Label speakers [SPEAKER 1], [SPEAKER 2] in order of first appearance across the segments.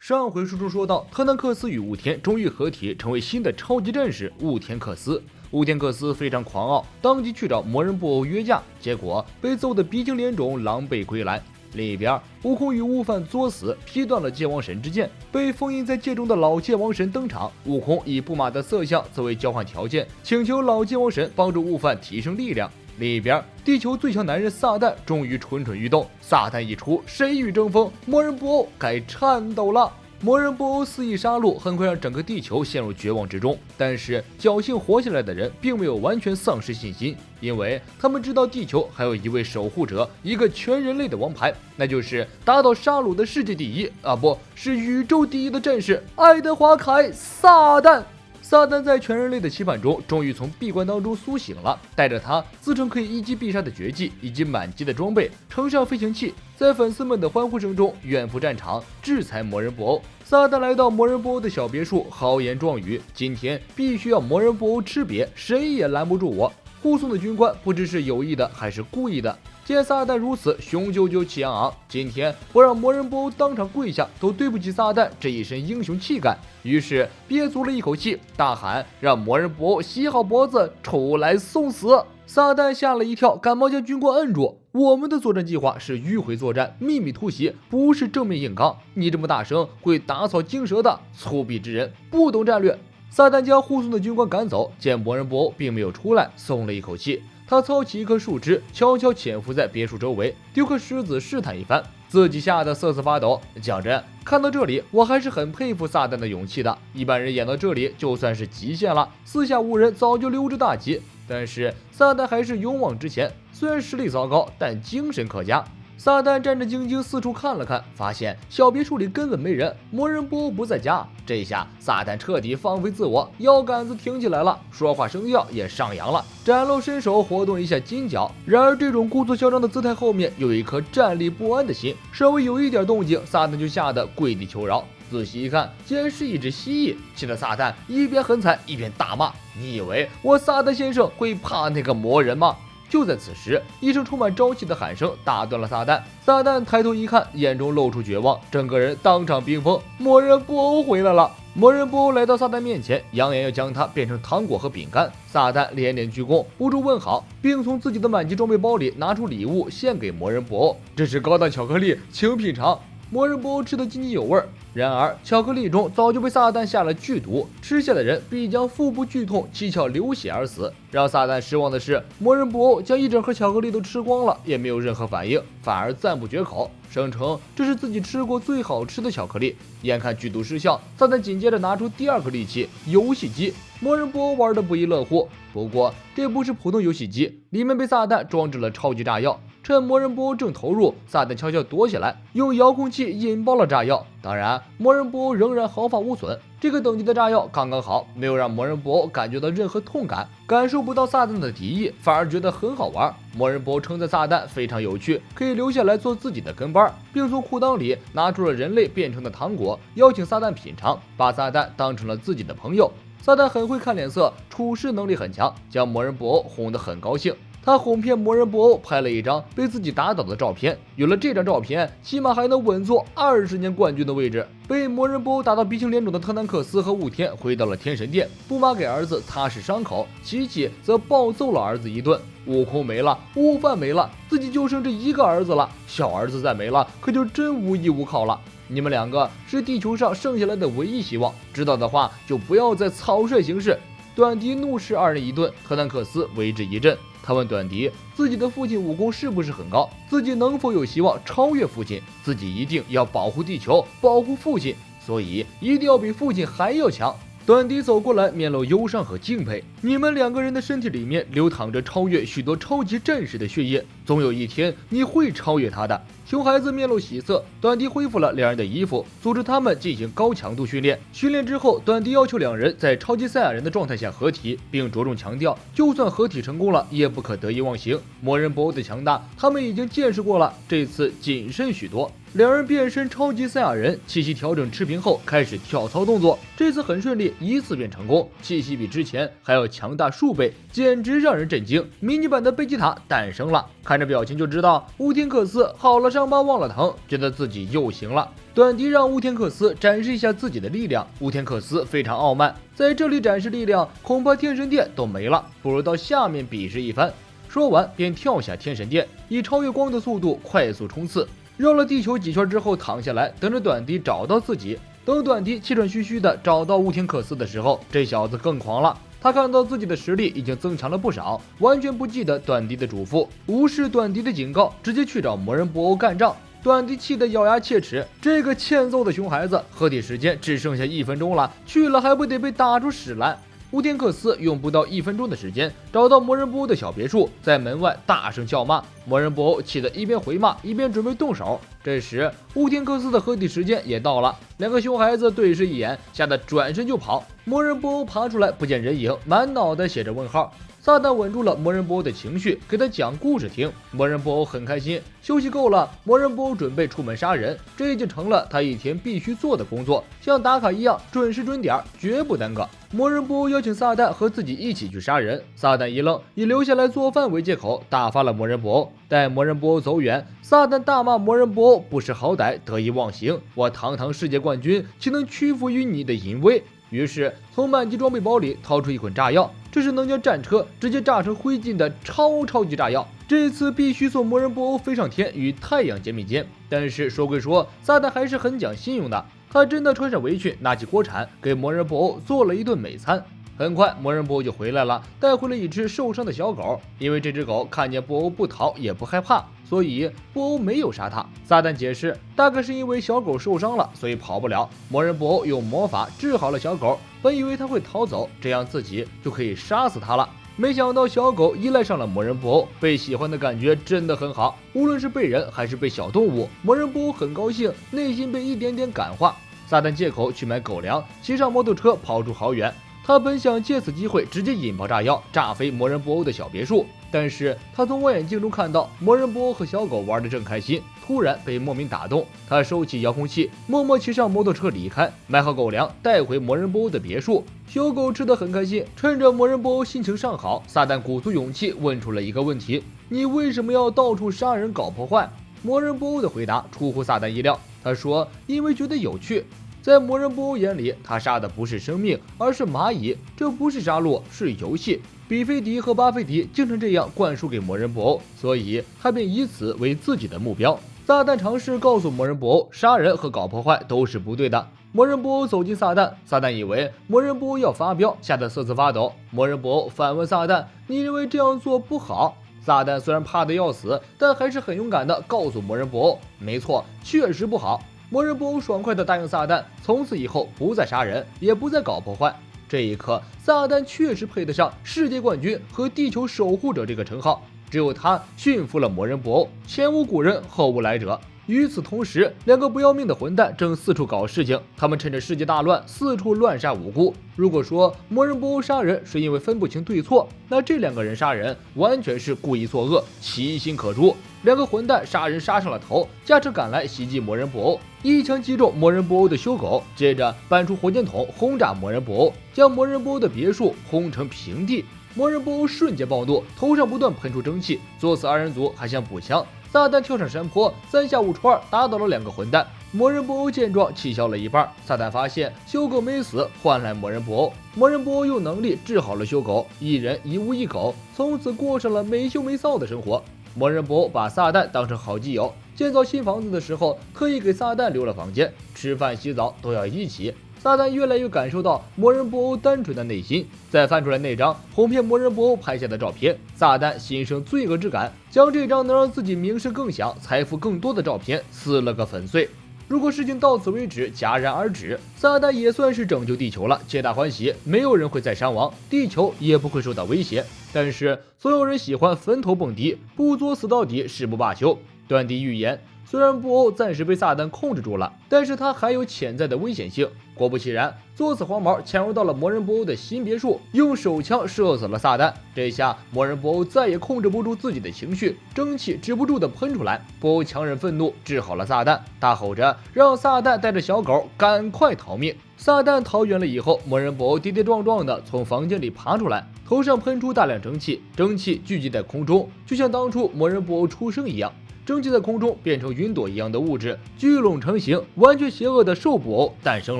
[SPEAKER 1] 上回书中说到，特南克斯与雾天终于合体，成为新的超级战士雾天克斯。雾天克斯非常狂傲，当即去找魔人布欧约架，结果被揍得鼻青脸肿，狼狈归来。另一边，悟空与悟饭作死，劈断了界王神之剑。被封印在界中的老界王神登场，悟空以布马的色相作为交换条件，请求老界王神帮助悟饭提升力量。另一边，地球最强男人撒旦终于蠢蠢欲动。撒旦一出，谁与争锋？魔人布欧该颤抖了。魔人布欧肆意杀戮，很快让整个地球陷入绝望之中。但是侥幸活下来的人并没有完全丧失信心，因为他们知道地球还有一位守护者，一个全人类的王牌，那就是打倒沙鲁的世界第一不是宇宙第一的战士爱德华凯撒旦。撒旦在全人类的期盼中，终于从闭关当中苏醒了，带着他自称可以一击必杀的绝技以及满级的装备，乘上飞行器，在粉丝们的欢呼声中远赴战场，制裁魔人布欧。撒旦来到魔人布欧的小别墅，豪言壮语：今天必须要魔人布欧吃瘪，谁也拦不住我。护送的军官不知是有意的还是故意的，见撒旦如此雄赳赳气昂昂，今天不让魔人布欧当场跪下，都对不起撒旦这一身英雄气概。于是憋足了一口气，大喊让魔人布欧洗好脖子出来送死。撒旦吓了一跳，赶忙将军官摁住。我们的作战计划是迂回作战，秘密突袭，不是正面硬刚。你这么大声会打草惊蛇的，粗鄙之人，不懂战略。撒旦将护送的军官赶走，见魔人布欧并没有出来，松了一口气。他操起一棵树枝，悄悄潜伏在别墅周围，丢颗石子试探一番，自己吓得瑟瑟发抖。讲真，看到这里，我还是很佩服撒旦的勇气的。一般人演到这里就算是极限了，四下无人早就溜之大吉。但是撒旦还是勇往直前，虽然实力糟糕，但精神可嘉。撒旦战战兢兢四处看了看，发现小别墅里根本没人，魔人布欧不在家。这下撒旦彻底放飞自我，腰杆子挺起来了，说话声调也上扬了，展露身手，活动一下筋脚。然而这种故作嚣张的姿态后面有一颗站立不安的心，稍微有一点动静，撒旦就吓得跪地求饶。仔细一看，竟然是一只蜥蜴，气得撒旦一边很惨一边大骂：你以为我撒旦先生会怕那个魔人吗？就在此时，一声充满朝气的喊声打断了撒旦。撒旦抬头一看，眼中露出绝望，整个人当场冰封。魔人布欧回来了。魔人布欧来到撒旦面前，扬言要将他变成糖果和饼干。撒旦连连鞠躬，不住问好，并从自己的满级装备包里拿出礼物献给魔人布欧。这是高档巧克力，请品尝。魔人布欧吃得津津有味，然而巧克力中早就被撒旦下了剧毒，吃下的人必将腹部剧痛，七窍流血而死。让撒旦失望的是，魔人布欧将一整盒巧克力都吃光了，也没有任何反应，反而赞不绝口，声称这是自己吃过最好吃的巧克力。眼看剧毒失效，撒旦紧接着拿出第二个利器——游戏机。魔人布欧玩得不亦乐乎，不过这不是普通游戏机，里面被撒旦装置了超级炸药。趁魔人布欧正投入，撒旦悄悄躲起来，用遥控器引爆了炸药。当然，魔人布欧仍然毫发无损。这个等级的炸药刚刚好，没有让魔人布欧感觉到任何痛感，感受不到撒旦的敌意，反而觉得很好玩。魔人布欧称赞撒旦非常有趣，可以留下来做自己的跟班，并从裤裆里拿出了人类变成的糖果，邀请撒旦品尝，把撒旦当成了自己的朋友。撒旦很会看脸色，处事能力很强，将魔人布欧哄得很高兴。他哄骗魔人布欧拍了一张被自己打倒的照片，有了这张照片，起码还能稳坐20年冠军的位置。被魔人布欧打到鼻青脸肿的特南克斯和雾天回到了天神殿，布玛给儿子擦拭伤口，琪琪则暴揍了儿子一顿。悟空没了，悟饭没了，自己就剩这一个儿子了。小儿子再没了，可就真无依无靠了。你们两个是地球上剩下来的唯一希望，知道的话就不要再草率行事。短笛怒斥二人一顿，特南克斯为之一振。他问短笛，自己的父亲武功是不是很高，自己能否有希望超越父亲，自己一定要保护地球，保护父亲，所以一定要比父亲还要强。短笛走过来，面露忧伤和敬佩。你们两个人的身体里面流淌着超越许多超级战士的血液，总有一天你会超越他的。熊孩子面露喜色，短笛恢复了两人的衣服，组织他们进行高强度训练。训练之后，短笛要求两人在超级赛亚人的状态下合体，并着重强调，就算合体成功了，也不可得意忘形。魔人布欧的强大，他们已经见识过了，这次谨慎许多。两人变身超级赛亚人，气息调整持平后开始跳操动作，这次很顺利，一次便成功，气息比之前还要强大数倍，简直让人震惊。迷你版的贝吉塔诞生了。看着着表情就知道乌天克斯好了伤疤忘了疼，觉得自己又行了。短笛让乌天克斯展示一下自己的力量，乌天克斯非常傲慢，在这里展示力量恐怕天神殿都没了，不如到下面比试一番。说完便跳下天神殿，以超越光的速度快速冲刺，绕了地球几圈之后躺下来，等着短笛找到自己。等短笛气喘吁吁的找到乌天克斯的时候，这小子更狂了。他看到自己的实力已经增强了不少，完全不记得短笛的嘱咐，无视短笛的警告，直接去找魔人布欧干仗。短笛气得咬牙切齿，这个欠揍的熊孩子，合体时间只剩下1分钟了，去了还不得被打出屎来。乌天克斯用不到1分钟的时间找到魔人布欧的小别墅，在门外大声叫骂。魔人布欧气得一边回骂一边准备动手。这时乌天克斯的合体时间也到了，两个熊孩子对视一眼，吓得转身就跑。魔人布欧爬出来不见人影，满脑袋写着问号。撒旦稳住了魔人布欧的情绪，给他讲故事听。魔人布欧很开心，休息够了，魔人布欧准备出门杀人，这已经成了他一天必须做的工作，像打卡一样准时准点，绝不耽搁。魔人布欧邀请撒旦和自己一起去杀人，撒旦一愣，以留下来做饭为借口打发了魔人布欧。待魔人布欧走远，撒旦大骂魔人布欧不识好歹，得意忘形，我堂堂世界冠军岂能屈服于你的淫威？于是从满级装备包里掏出一捆炸药，这是能将战车直接炸成灰烬的超级炸药。这次必须送魔人布欧飞上天，与太阳肩并肩。但是说归说，撒旦还是很讲信用的，他真的穿上围裙，拿起锅铲给魔人布欧做了一顿美餐。很快魔人布欧就回来了，带回了一只受伤的小狗，因为这只狗看见布欧不逃也不害怕，所以布欧没有杀他。撒旦解释，大概是因为小狗受伤了，所以跑不了。魔人布欧用魔法治好了小狗，本以为他会逃走，这样自己就可以杀死他了。没想到小狗依赖上了魔人布欧，被喜欢的感觉真的很好，无论是被人还是被小动物，魔人布欧很高兴，内心被一点点感化。撒旦借口去买狗粮，骑上摩托车跑出好远。他本想借此机会直接引爆炸药，炸飞魔人布欧的小别墅，但是他从望远镜中看到魔人布欧和小狗玩得正开心，突然被莫名打动。他收起遥控器，默默骑上摩托车离开，买好狗粮带回魔人布欧的别墅。小狗吃得很开心，趁着魔人布欧心情尚好，撒旦鼓足勇气问出了一个问题：你为什么要到处杀人搞破坏？魔人布欧的回答出乎撒旦意料，他说因为觉得有趣。在魔人布欧眼里，他杀的不是生命，而是蚂蚁，这不是杀戮，是游戏。比菲迪和巴菲迪经常这样灌输给魔人布欧，所以他便以此为自己的目标。撒旦尝试告诉魔人布欧，杀人和搞破坏都是不对的。魔人布欧走进撒旦，撒旦以为魔人布欧要发飙，吓得瑟瑟发抖。魔人布欧反问撒旦：“你认为这样做不好？”撒旦虽然怕得要死，但还是很勇敢地告诉魔人布欧：“没错，确实不好。”魔人布欧爽快地答应撒旦，从此以后不再杀人，也不再搞破坏。这一刻，撒旦确实配得上世界冠军和地球守护者这个称号。只有他驯服了魔人布欧，前无古人后无来者。与此同时，两个不要命的混蛋正四处搞事情，他们趁着世界大乱，四处乱杀无辜。如果说魔人布欧杀人是因为分不清对错，那这两个人杀人完全是故意作恶，其心可诛。两个混蛋杀人杀上了头，驾车赶来袭击魔人布欧，一枪击中魔人布欧的修狗，接着搬出火箭筒轰炸魔人布欧，将魔人布欧的别墅轰成平地。魔人布欧瞬间暴怒，头上不断喷出蒸汽，作死二人组还想补枪。撒旦跳上山坡，三下五除二打倒了两个混蛋。魔人布欧见状气消了一半。撒旦发现修狗没死，换来魔人布欧。魔人布欧用能力治好了修狗，一人一屋一狗，从此过上了没羞没臊的生活。魔人布欧把撒旦当成好基友，建造新房子的时候特意给撒旦留了房间，吃饭洗澡都要一起。撒旦越来越感受到魔人布欧单纯的内心，再翻出来那张哄骗魔人布欧拍下的照片，撒旦心生罪恶之感，将这张能让自己名声更响、财富更多的照片撕了个粉碎。如果事情到此为止，戛然而止，撒旦也算是拯救地球了，皆大欢喜，没有人会再伤亡，地球也不会受到威胁。但是所有人喜欢坟头蹦迪，不作死到底誓不罢休。断笛预言，虽然布欧暂时被撒旦控制住了，但是他还有潜在的危险性。果不其然，作死黄毛潜入到了魔人布欧的新别墅，用手枪射死了撒旦。这下魔人布欧再也控制不住自己的情绪，蒸汽止不住的喷出来。布欧强忍愤怒，治好了撒旦，大吼着让撒旦带着小狗赶快逃命。撒旦逃远了以后，魔人布欧跌跌撞撞的从房间里爬出来，头上喷出大量蒸汽，蒸汽聚集在空中，就像当初魔人布欧出生一样。蒸汽在空中变成云朵一样的物质聚拢成型，完全邪恶的兽布偶诞生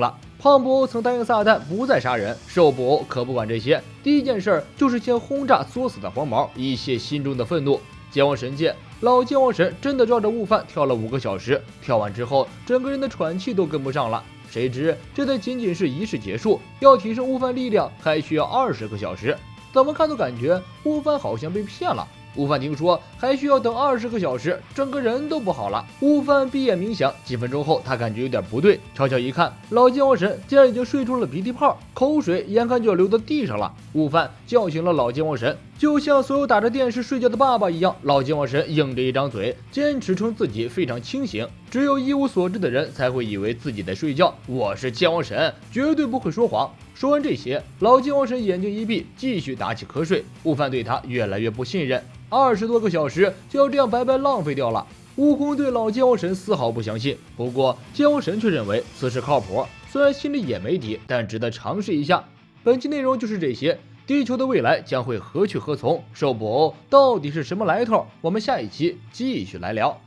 [SPEAKER 1] 了。胖布偶曾答应撒旦不再杀人，兽布偶可不管这些，第一件事就是先轰炸作死的黄毛，以泄心中的愤怒。剑王神界，老剑王神真的绕着悟饭跳了5个小时，跳完之后整个人的喘气都跟不上了。谁知这才仅仅是仪式结束，要提升悟饭力量还需要20个小时。怎么看都感觉悟饭好像被骗了。悟饭听说还需要等20个小时，整个人都不好了。悟饭闭眼冥想，几分钟后他感觉有点不对，悄悄一看，老剑王神竟然已经睡出了鼻涕泡，口水眼看就要流到地上了。悟饭叫醒了老剑王神，就像所有打着电视睡觉的爸爸一样，老剑王神硬着一张嘴，坚持称自己非常清醒。只有一无所知的人才会以为自己在睡觉，我是剑王神，绝对不会说谎。说完这些，老剑王神眼睛一闭，继续打起瞌睡。悟饭对他越来越不信任，20多个小时就要这样白白浪费掉了。悟空对老剑王神丝毫不相信，不过剑王神却认为此事靠谱，虽然心里也没底，但值得尝试一下。本期内容就是这些，地球的未来将会何去何从？兽布偶到底是什么来头？我们下一期继续来聊。